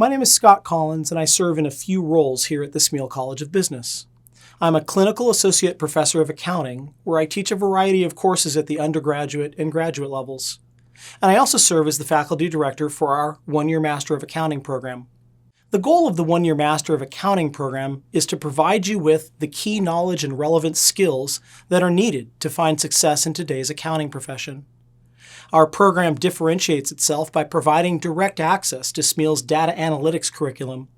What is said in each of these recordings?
My name is Scott Collins, and I serve in a few roles here at the Smeal College of Business. I'm a clinical associate professor of accounting, where I teach a variety of courses at the undergraduate and graduate levels. And I also serve as the faculty director for our one-year Master of Accounting program. The goal of the one-year Master of Accounting program is to provide you with the key knowledge and relevant skills that are needed to find success in today's accounting profession. Our program differentiates itself by providing direct access to Smeal's data analytics curriculum,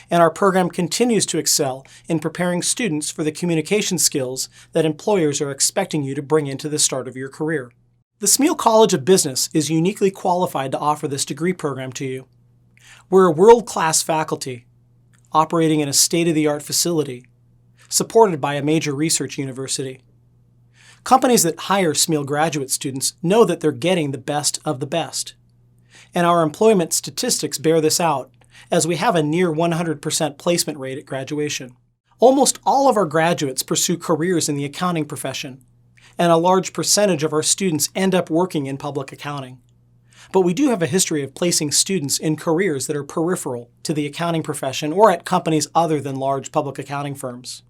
and our program continues to excel in preparing students for the communication skills that employers are expecting you to bring into the start of your career. The Smeal College of Business is uniquely qualified to offer this degree program to you. We're a world-class faculty, operating in a state-of-the-art facility, supported by a major research university. Companies that hire Smeal graduate students know that they're getting the best of the best. And our employment statistics bear this out, as we have a near 100% placement rate at graduation. Almost all of our graduates pursue careers in the accounting profession, and a large percentage of our students end up working in public accounting. But we do have a history of placing students in careers that are peripheral to the accounting profession or at companies other than large public accounting firms.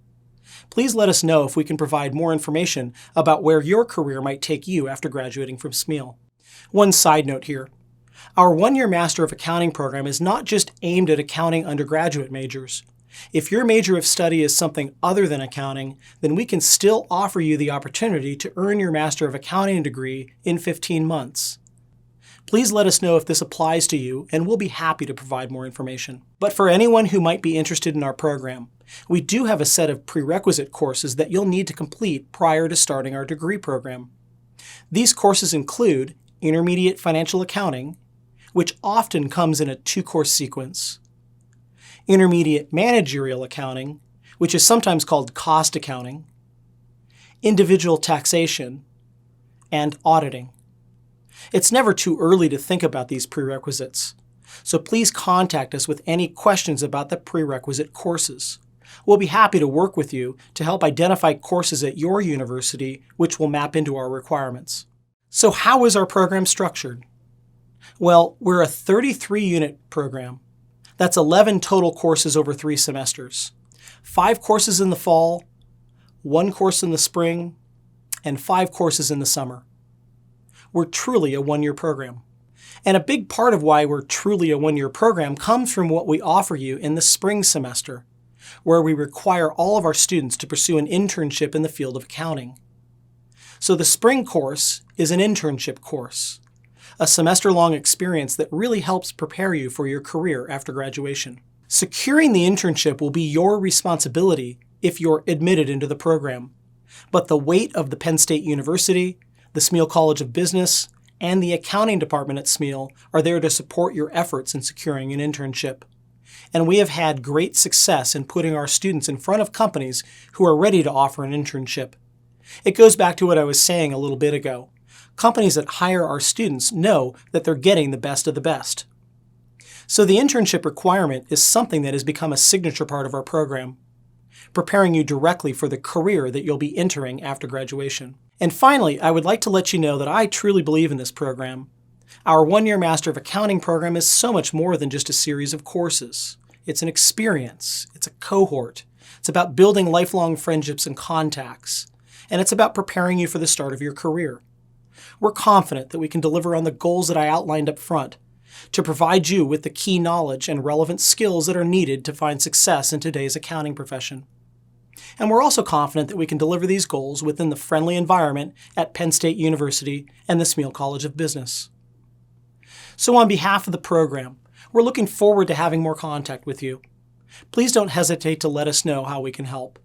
Please let us know if we can provide more information about where your career might take you after graduating from Smeal. One side note here. Our one-year Master of Accounting program is not just aimed at accounting undergraduate majors. If your major of study is something other than accounting, then we can still offer you the opportunity to earn your Master of Accounting degree in 15 months. Please let us know if this applies to you, and we'll be happy to provide more information. But for anyone who might be interested in our program, we do have a set of prerequisite courses that you'll need to complete prior to starting our degree program. These courses include Intermediate Financial Accounting, which often comes in a 2-course sequence, Intermediate Managerial Accounting, which is sometimes called Cost Accounting, Individual Taxation, and Auditing. It's never too early to think about these prerequisites, so please contact us with any questions about the prerequisite courses. We'll be happy to work with you to help identify courses at your university which will map into our requirements. So how is our program structured? Well, we're a 33-unit program. That's 11 total courses over 3 semesters. 5 courses in the fall, 1 course in the spring, and 5 courses in the summer. We're truly a one-year program. And a big part of why we're truly a one-year program comes from what we offer you in the spring semester, where we require all of our students to pursue an internship in the field of accounting. So the spring course is an internship course, a semester-long experience that really helps prepare you for your career after graduation. Securing the internship will be your responsibility if you're admitted into the program, but the weight of the Penn State University, the Smeal College of Business, and the accounting department at Smeal are there to support your efforts in securing an internship. And we have had great success in putting our students in front of companies who are ready to offer an internship. It goes back to what I was saying a little bit ago. Companies that hire our students know that they're getting the best of the best. So the internship requirement is something that has become a signature part of our program, preparing you directly for the career that you'll be entering after graduation. And finally, I would like to let you know that I truly believe in this program. Our one-year Master of Accounting program is so much more than just a series of courses. It's an experience. It's a cohort. It's about building lifelong friendships and contacts. And it's about preparing you for the start of your career. We're confident that we can deliver on the goals that I outlined up front, to provide you with the key knowledge and relevant skills that are needed to find success in today's accounting profession. And we're also confident that we can deliver these goals within the friendly environment at Penn State University and the Smeal College of Business. So on behalf of the program, we're looking forward to having more contact with you. Please don't hesitate to let us know how we can help.